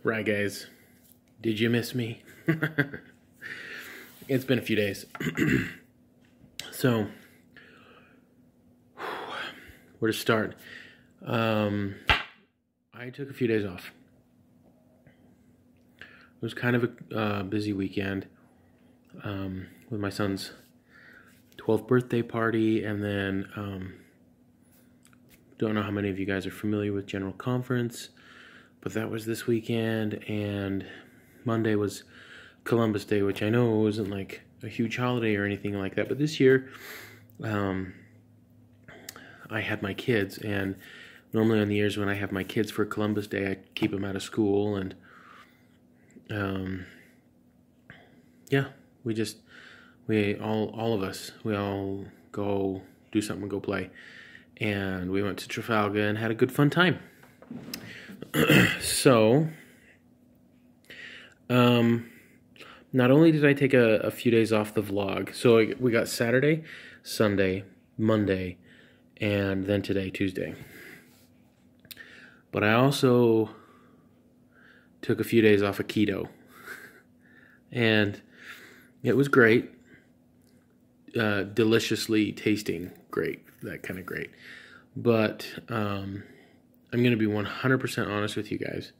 Right, guys. Did you miss me? It's been a few days. So, where to start? I took a few days off. It was kind of a busy weekend with my son's 12th birthday party, and then don't know how many of you guys are familiar with General Conference, but that was this weekend, and Monday was Columbus Day, which I know wasn't like a huge holiday or anything like that, but this year I had my kids, and normally on the years when I have my kids for Columbus Day, I keep them out of school, and yeah, we all of us, we all go do something, go play, and we went to Trafalgar and had a good fun time. So, not only did I take a few days off the vlog, so we got Saturday, Sunday, Monday, and then today, Tuesday. But I also took a few days off of keto, and it was great, deliciously tasting great, that kind of great. But I'm going to be 100% honest with you guys.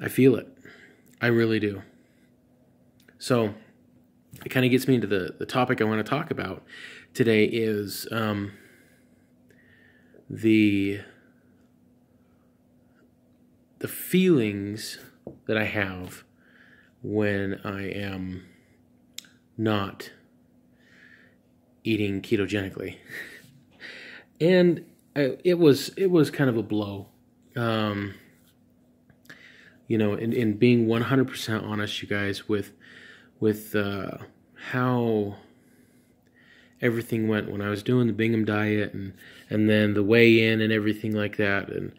I feel it. I really do. So it kind of gets me into the topic I want to talk about today is the feelings that I have when I am not eating ketogenically. And it was kind of a blow. You know, in being 100% honest, you guys, with how everything went when I was doing the Bingham diet, and then the weigh-in and everything like that, and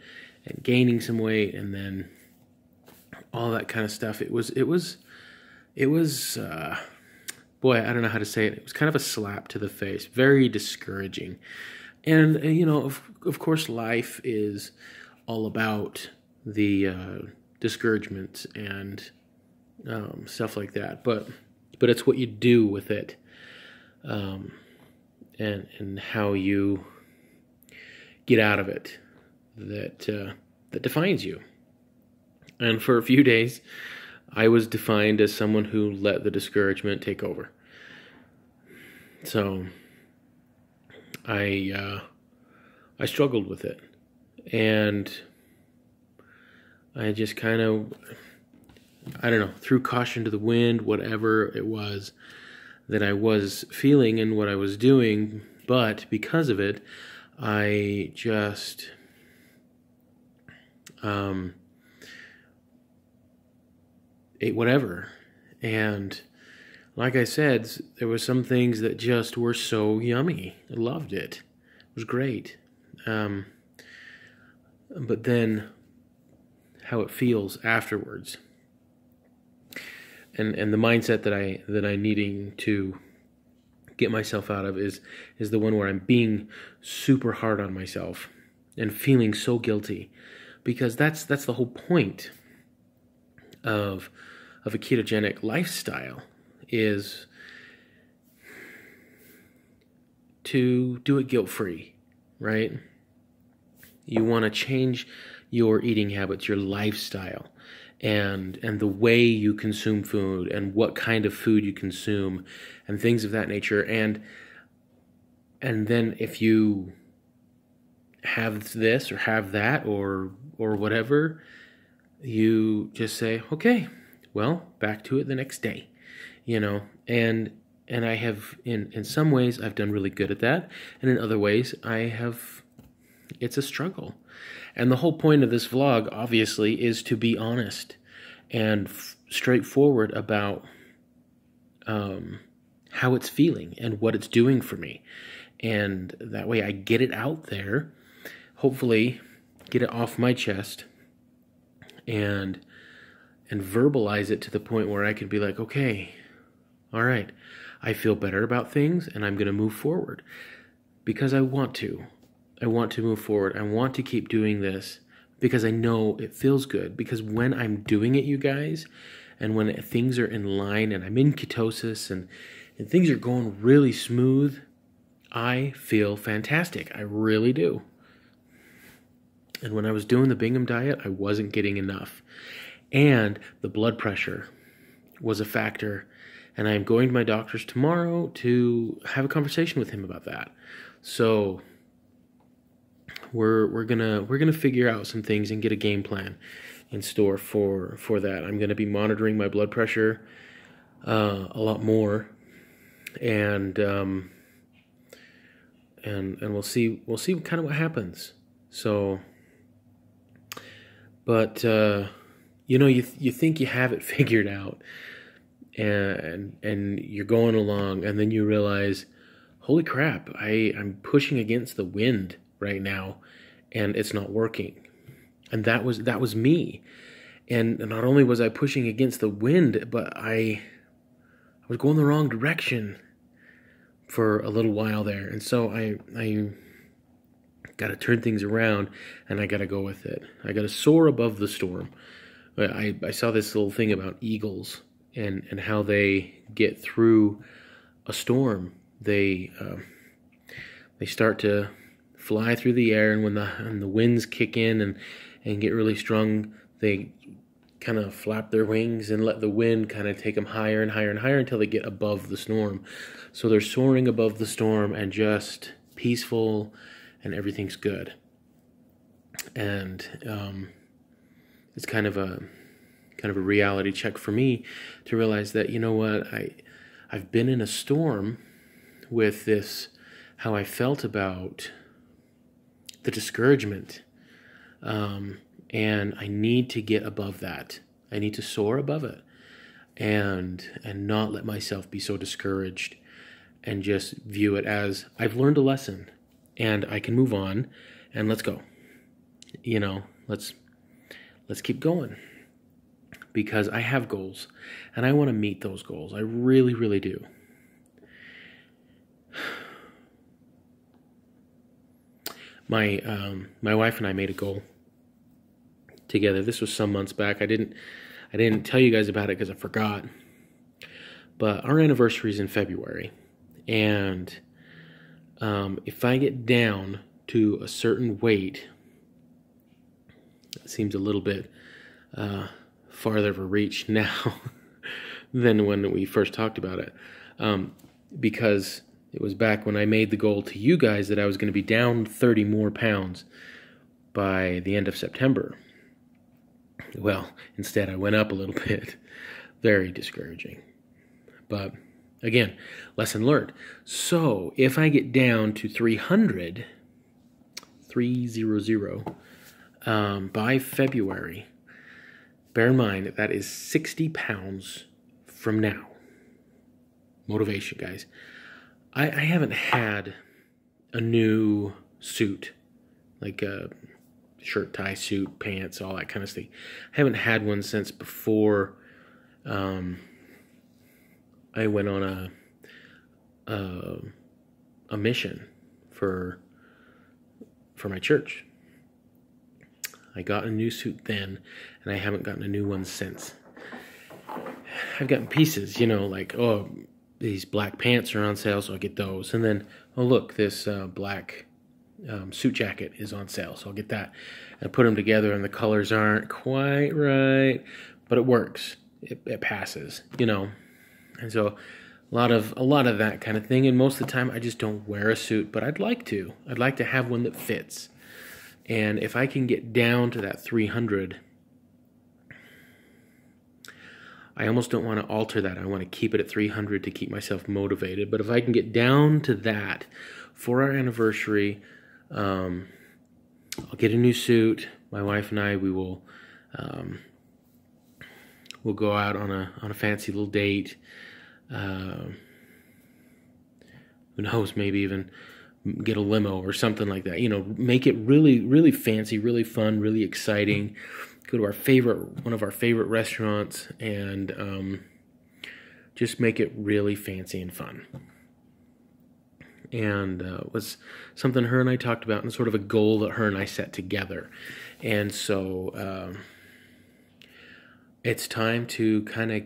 gaining some weight, and then all that kind of stuff. It was boy, I don't know how to say it. It was kind of a slap to the face, very discouraging. And you know, of course, life is all about the discouragement and stuff like that. But it's what you do with it, and how you get out of it that defines you. And for a few days, I was defined as someone who let the discouragement take over. So I struggled with it, and I just kind of, I don't know, threw caution to the wind, whatever it was that I was feeling and what I was doing. But because of it, I just ate whatever. And like I said, there were some things that just were so yummy. I loved it. It was great. But then how it feels afterwards, and the mindset that I'm needing to get myself out of is the one where I'm being super hard on myself and feeling so guilty, because that's the whole point of a ketogenic lifestyle, is to do it guilt-free, right? You want to change your eating habits, your lifestyle, and the way you consume food, and what kind of food you consume, and things of that nature. And then if you have this or have that or whatever, you just say, okay, well, back to it the next day, you know. And I have, in some ways, I've done really good at that, and in other ways, it's a struggle. And the whole point of this vlog, obviously, is to be honest and straightforward about how it's feeling and what it's doing for me. And that way I get it out there, hopefully get it off my chest, and verbalize it to the point where I can be like, okay, all right, I feel better about things, and I'm going to move forward, because I want to. I want to move forward. I want to keep doing this because I know it feels good. Because when I'm doing it, you guys, and when things are in line and I'm in ketosis and things are going really smooth, I feel fantastic. I really do. And when I was doing the Bingham diet, I wasn't getting enough. And the blood pressure was a factor. And I am going to my doctor's tomorrow to have a conversation with him about that. So we're gonna figure out some things and get a game plan in store for that. I'm gonna be monitoring my blood pressure a lot more, and we'll see kind of what happens. So, but you think you have it figured out, and you're going along, and then you realize, holy crap, I'm pushing against the wind right now, and it's not working. And that was me. And not only was I pushing against the wind, but I was going the wrong direction for a little while there. And so I got to turn things around, and I got to go with it. I got to soar above the storm. I saw this little thing about eagles and how they get through a storm. They start to fly through the air, and when the winds kick in and get really strong, they kind of flap their wings and let the wind kind of take them higher and higher and higher until they get above the storm. So they're soaring above the storm and just peaceful, and everything's good. And it's kind of a reality check for me to realize that, you know what, I've been in a storm with this, how I felt about the discouragement, and I need to get above that. I need to soar above it, and not let myself be so discouraged, and just view it as I've learned a lesson, and I can move on, and let's go. Let's keep going, because I have goals, and I want to meet those goals. I really, really do. My wife and I made a goal together. This was some months back. I didn't tell you guys about it because I forgot. But our anniversary is in February, and if I get down to a certain weight, it seems a little bit farther of a reach now than when we first talked about it, because it was back when I made the goal to you guys that I was going to be down 30 more pounds by the end of September. Well, instead I went up a little bit. Very discouraging. But again, lesson learned. So if I get down to 300 by February, bear in mind that is 60 pounds from now. Motivation, guys. I haven't had a new suit, like a shirt, tie, suit, pants, all that kind of thing. I haven't had one since before I went on a mission for my church. I got a new suit then, and I haven't gotten a new one since. I've gotten pieces, like, oh, these black pants are on sale, so I'll get those. And then, oh, look, this black suit jacket is on sale, so I'll get that. I put them together, and the colors aren't quite right, but it works. It passes, And so a lot of that kind of thing. And most of the time, I just don't wear a suit, but I'd like to. I'd like to have one that fits. And if I can get down to that 300, I almost don't want to alter that. I want to keep it at 300 to keep myself motivated. But if I can get down to that for our anniversary, I'll get a new suit. My wife and I, we'll go out on a fancy little date. Who knows? Maybe even get a limo or something like that. Make it really, really fancy, really fun, really exciting. Go to one of our favorite restaurants, and just make it really fancy and fun. And was something her and I talked about, and sort of a goal that her and I set together. And so it's time to kind of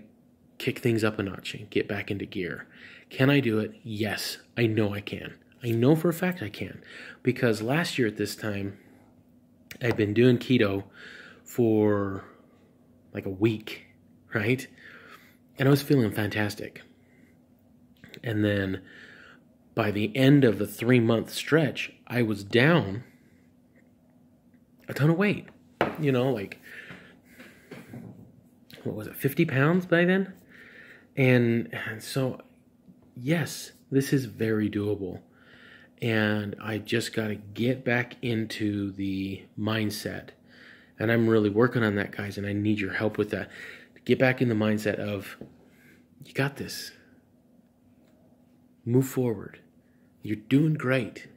kick things up a notch and get back into gear. Can I do it? Yes, I know I can. I know for a fact I can, because last year at this time, I'd been doing keto for like a week, right? And I was feeling fantastic. And then by the end of the 3-month stretch, I was down a ton of weight. You know, like, what was it, 50 pounds by then? And so, yes, this is very doable. And I just got to get back into the mindset. And I'm really working on that, guys, and I need your help with that. Get back in the mindset of, you got this. Move forward. You're doing great.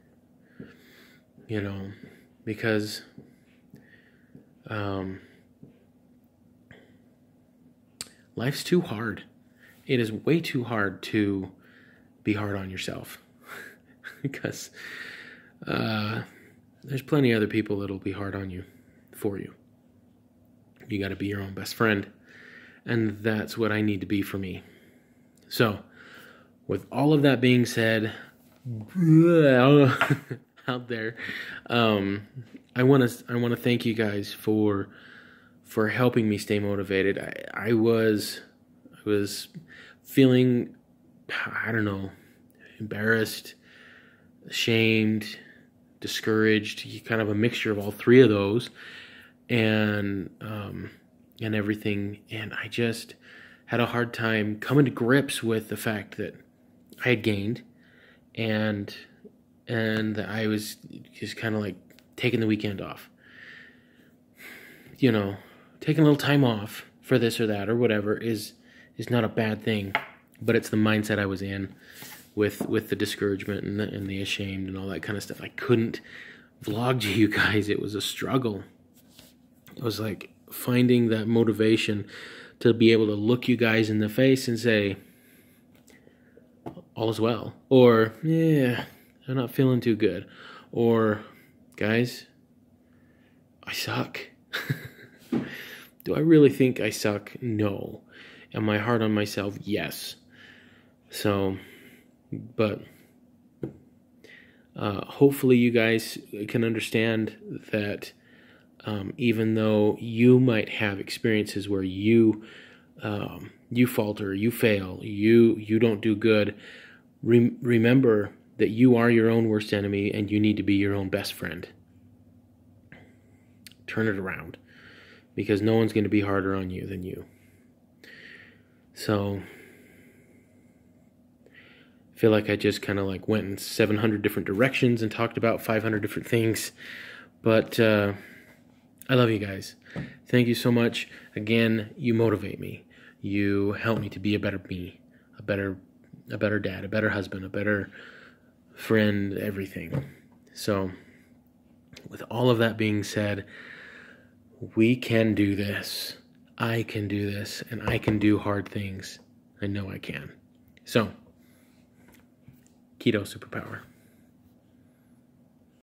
You know, because life's too hard. It is way too hard to be hard on yourself. Because there's plenty of other people that'll be hard on you for you. You got to be your own best friend. And that's what I need to be for me. So, with all of that being said, out there, I want to thank you guys for helping me stay motivated. I was feeling, I don't know, embarrassed, ashamed, discouraged, kind of a mixture of all three of those, and everything. And I just had a hard time coming to grips with the fact that I had gained, and I was just kind of like taking the weekend off. You know, taking a little time off for this or that or whatever is not a bad thing, but it's the mindset I was in with the discouragement and the ashamed and all that kind of stuff. I couldn't vlog to you guys. It was a struggle. It was like finding that motivation to be able to look you guys in the face and say, all is well. Or, yeah, I'm not feeling too good. Or, guys, I suck. Do I really think I suck? No. Am I hard on myself? Yes. So, but hopefully you guys can understand that even though you might have experiences where you falter, you fail, you don't do good, remember that you are your own worst enemy and you need to be your own best friend. Turn it around, because no one's going to be harder on you than you. So, I feel like I just kind of like went in 700 different directions and talked about 500 different things, but I love you guys. Thank you so much. Again, you motivate me. You help me to be a better me, a better dad, a better husband, a better friend, everything. So, with all of that being said, we can do this. I can do this, and I can do hard things. I know I can. So, keto superpower.